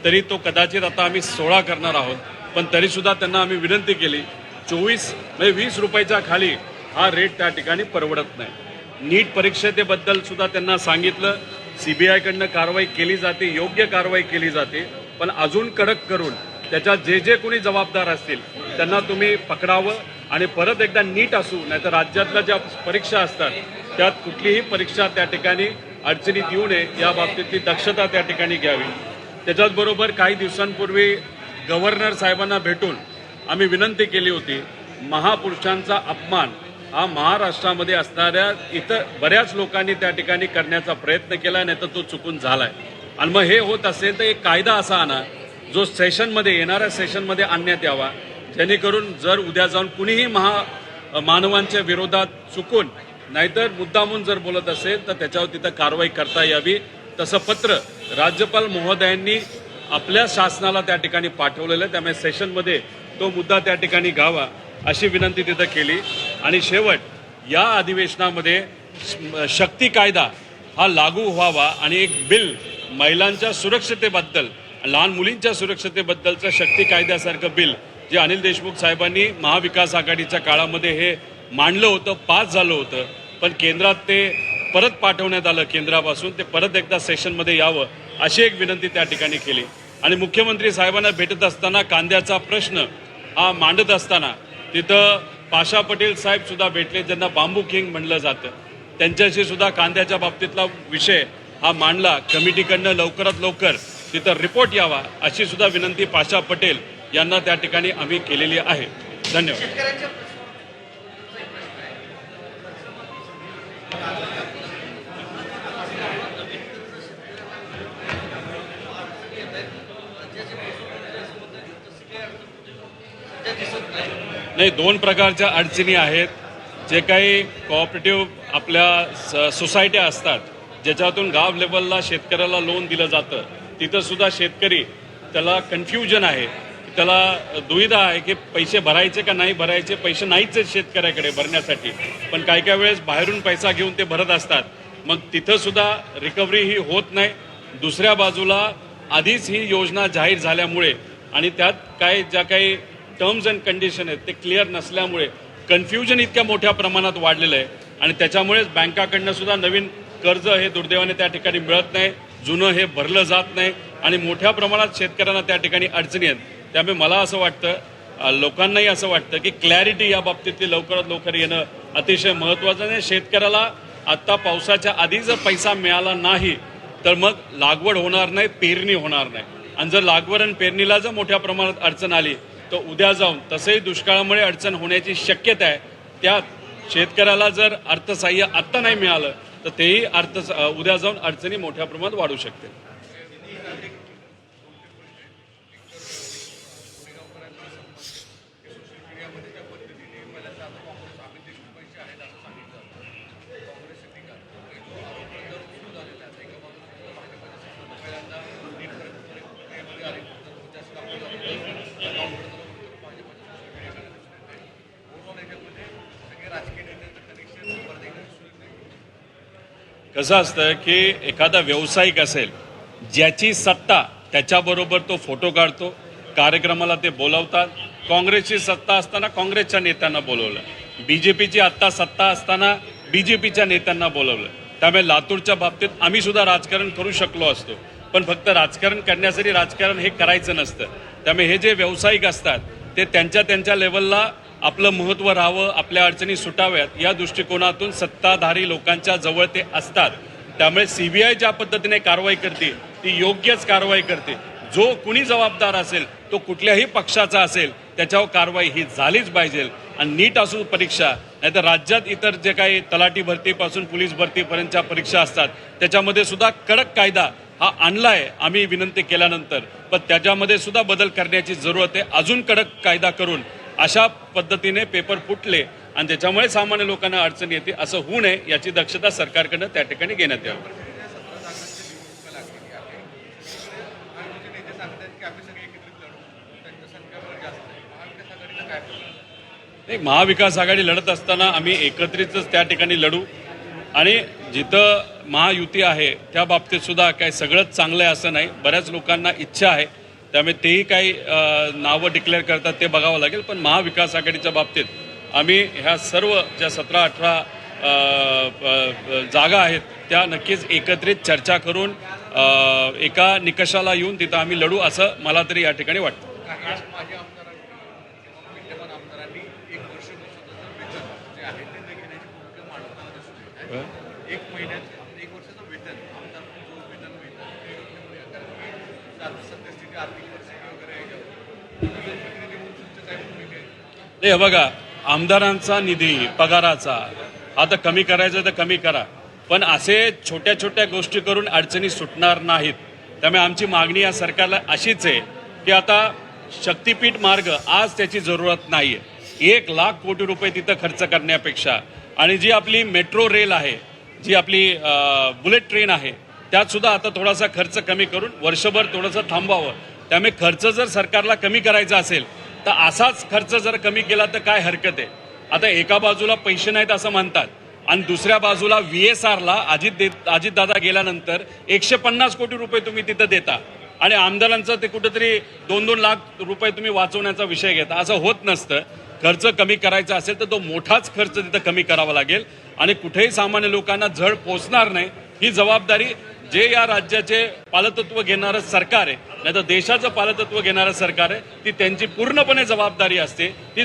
तरी तो कदाचित आता आम्ही 16 करणार आहोत, पण तरीसुद्धा त्यांना आम्ही विनंती केली 24 म्हणजे 20 रुपयाच्या खाली हा रेट त्या ठिकाणी परवडत नाही। नीट परीक्षेबद्दल सुद्धा त्यांना सांगितलं, CBI कडनं कारवाई केली जाते, योग्य कारवाई केली जाते, पण अजून कडक करून त्याच्यात जे कोणी जबाबदार असतील त्यांना तुम्ही पकडावं आणि परत एकदा नीट असू, नाहीतर राज्यातल्या ज्या परीक्षा असतात त्यात कुठलीही परीक्षा त्या ठिकाणी अडचणीत येऊ नये या बाबतीतली दक्षता त्या ठिकाणी घ्यावी। त्याच्याचबरोबर काही दिवसांपूर्वी गव्हर्नर साहेबांना भेटून आम्ही विनंती केली होती, महापुरुषांचा अपमान हा महाराष्ट्रामध्ये असणाऱ्या इतर बऱ्याच लोकांनी त्या ठिकाणी करण्याचा प्रयत्न केला, नाही तर तो चुकून झालाय। आणि मग हे होत असेल तर एक कायदा असा आणा जो सेशनमध्ये येणाऱ्या सेशनमध्ये आणण्यात यावा, जेणेकरून जर उद्या जाऊन कुणीही मानवांच्या विरोधात चुकून नाहीतर मुद्दामून जर बोलत असेल तर त्याच्यावर तिथं कारवाई करता यावी। तसं पत्र राज्यपाल महोदयांनी आपल्या शासनाला त्या ठिकाणी पाठवलेलं आहे, त्यामुळे सेशनमध्ये तो मुद्दा त्या ठिकाणी घ्यावा अशी विनंती तिथं केली। आणि शेवट या अधिवेशनामध्ये शक्ती कायदा हा लागू व्हावा आणि एक बिल महिलांच्या सुरक्षतेबद्दल, लहान मुलींच्या सुरक्षतेबद्दलचं शक्ती कायद्यासारखं बिल जे अनिल देशमुख साहेबांनी महाविकास आघाडीच्या काळामध्ये हे मांडलं होतं, पास झालं होतं, पण केंद्रात ते परत पाठवण्यात आलं, केंद्रापासून ते परत एकदा सेशनमध्ये यावं अशी एक विनंती त्या ठिकाणी केली। आणि मुख्यमंत्री साहेबांना भेटत असताना कांद्याचा प्रश्न हा मांडत असताना तिथं पाशा पटेल साहेब सुद्धा भेटले, ज्यांना बांबू किंग म्हणलं जातं, त्यांच्याशी सुद्धा कांद्याच्या बाबतीतला विषय हा मांडला। कमिटीकडनं लवकरात लवकर तिथं रिपोर्ट यावा अशी सुद्धा विनंती पाशा पटेल यांना त्या ठिकाणी आम्ही केलेली आहे। धन्यवाद। नाही, दोन प्रकारच्या अडचणी आहेत। जे काही कोऑपरेटिव्ह आपल्या सोसायट्या असतात ज्याच्यातून गाव लेवलला शेतकऱ्याला लोन दिलं जातं, तिथं सुद्धा शेतकरी त्याला कन्फ्युजन आहे, त्याला दुविधा आहे की पैसे भरायचे का नाही भरायचे। पैसे नाहीच आहेत शेतकऱ्याकडे भरण्यासाठी, पण काही वेळेस बाहेरून पैसा घेऊन ते भरत असतात, मग तिथं सुद्धा रिकव्हरी ही होत नाही। दुसऱ्या बाजूला आधीच ही योजना जाहीर झाल्यामुळे आणि त्यात ज्या काही टर्म्स अँड कंडिशन आहेत ते क्लिअर नसल्यामुळे कन्फ्युजन इतक्या मोठ्या प्रमाणात वाढलेलं आहे आणि त्याच्यामुळेच बँकाकडनं सुद्धा नवीन कर्ज हे दुर्दैवाने त्या ठिकाणी मिळत नाही, जुनं हे भरलं जात नाही आणि मोठ्या प्रमाणात शेतकऱ्यांना त्या ठिकाणी अडचणी आहेत। त्यामुळे मला असं वाटतं, लोकांनाही असं वाटतं की क्लॅरिटी या बाबतीतली लवकरात लवकर येणं अतिशय महत्त्वाचं आहे। शेतकऱ्याला आत्ता पावसाच्या आधी जर पैसा मिळाला नाही तर मग लागवड होणार नाही, पेरणी होणार नाही, आणि जर लागवड आणि पेरणीला जर मोठ्या प्रमाणात अडचण आली तर उद्या जाऊन तसंही दुष्काळामुळे अडचण होण्याची शक्यता आहे। त्यात शेतकऱ्याला जर अर्थसहाय्य आत्ता नाही मिळालं तर तेही उद्या जाऊन अडचणी मोठ्या प्रमाणात वाढू शकते। कसं असतं की एखादा व्यावसायिक असेल, ज्याची सत्ता त्याच्याबरोबर तो फोटो काढतो, कार्यक्रमाला ते बोलवतात। काँग्रेसची सत्ता असताना काँग्रेसच्या नेत्यांना बोलवलं, BJPची आत्ता सत्ता असताना BJPच्या नेत्यांना बोलवलं। त्यामुळे लातूरच्या बाबतीत आम्ही सुद्धा राजकारण करू शकलो असतो, पण फक्त राजकारण करण्यासाठी राजकारण हे करायचं नसतं। त्यामुळे हे जे व्यावसायिक असतात ते त्यांच्या लेवलला आपलं महत्त्व राहावं, आपल्या अडचणी सुटाव्यात या दृष्टिकोनातून सत्ताधारी लोकांच्या जवळ ते असतात। त्यामुळे CBI ज्या पद्धतीने कारवाई करते ती योग्यच कारवाई करते। जो कुणी जबाबदार असेल तो कुठल्याही पक्षाचा असेल त्याच्यावर कारवाई ही झालीच पाहिजे आणि नीट असू परीक्षा। नाहीतर राज्यात इतर जे काही तलाठी भरतीपासून पोलीस भरतीपर्यंतच्या परीक्षा असतात त्याच्यामध्ये सुद्धा कडक कायदा हा आणलाय आम्ही विनंती केल्यानंतर, पण त्याच्यामध्ये सुद्धा बदल करण्याची जरूरत आहे। अजून कडक कायदा करून अशा पद्धतीने पेपर फुटले आणि त्याच्यामुळे सामान्य लोकांना अडचण येते असं होऊ नये याची दक्षता सरकारकडनं त्या ठिकाणी घेण्यात यावी। नाही, महाविकास आघाडी लढत असताना आम्ही एकत्रितच त्या ठिकाणी लढू आणि जिथं महायुती आहे त्या बाबतीत सुद्धा काय सगळंच चांगलं आहे असं नाही. बऱ्याच लोकांना इच्छा आहे, त्यामुळे तेही काही नावं डिक्लेअर करतात ते बघावं लागेल. पण महाविकास आघाडीच्या बाबतीत आम्ही ह्या सर्व ज्या 17-18 जागा आहेत त्या नक्कीच एकत्रित चर्चा करून एका निकषाला येऊन तिथं आम्ही लढू असं मला तरी या ठिकाणी वाटतं. हे बघा, आमदारांचा निधी पगाराचा आता कमी करायचं तर कमी करा, पण असे छोट्या छोट्या गोष्टी करून अडचणी सुटणार नाहीत. त्यामुळे आमची मागणी या सरकारला अशीच आहे की आता शक्तीपीठ मार्ग आज त्याची जरूरत नाहीये. 1,00,000 कोटी रुपये तिथं खर्च करण्यापेक्षा आणि जी आपली मेट्रो रेल आहे, जी आपली बुलेट ट्रेन आहे, त्यात सुद्धा आता थोडासा खर्च कमी करून वर्षभर थोडंसं थांबवावं. त्यामुळे खर्च जर सरकारला कमी करायचा असेल तर असाच खर्च जर कमी केला तर काय हरकत आहे. आता एका बाजूला पैसे नाहीत असं म्हणतात आणि दुसऱ्या बाजूला VSRला अजितदादा गेल्यानंतर 150 कोटी रुपये तुम्ही तिथं देता आणि आमदारांचं ते कुठेतरी 2-2 लाख रुपये तुम्ही वाचवण्याचा विषय घेता. असं होत नसतं. खर्च कमी करायचा असेल तर तो मोठाच खर्च तिथं कमी करावा लागेल आणि कुठेही सामान्य लोकांना झळ पोचणार नाही. ही जबाबदारी जे या राज्याचे पालकत्व घेणारं सरकार आहे, नाही तर देशाचं पालकत्व घेणारं सरकार आहे, ती त्यांची पूर्णपणे जबाबदारी असते. ती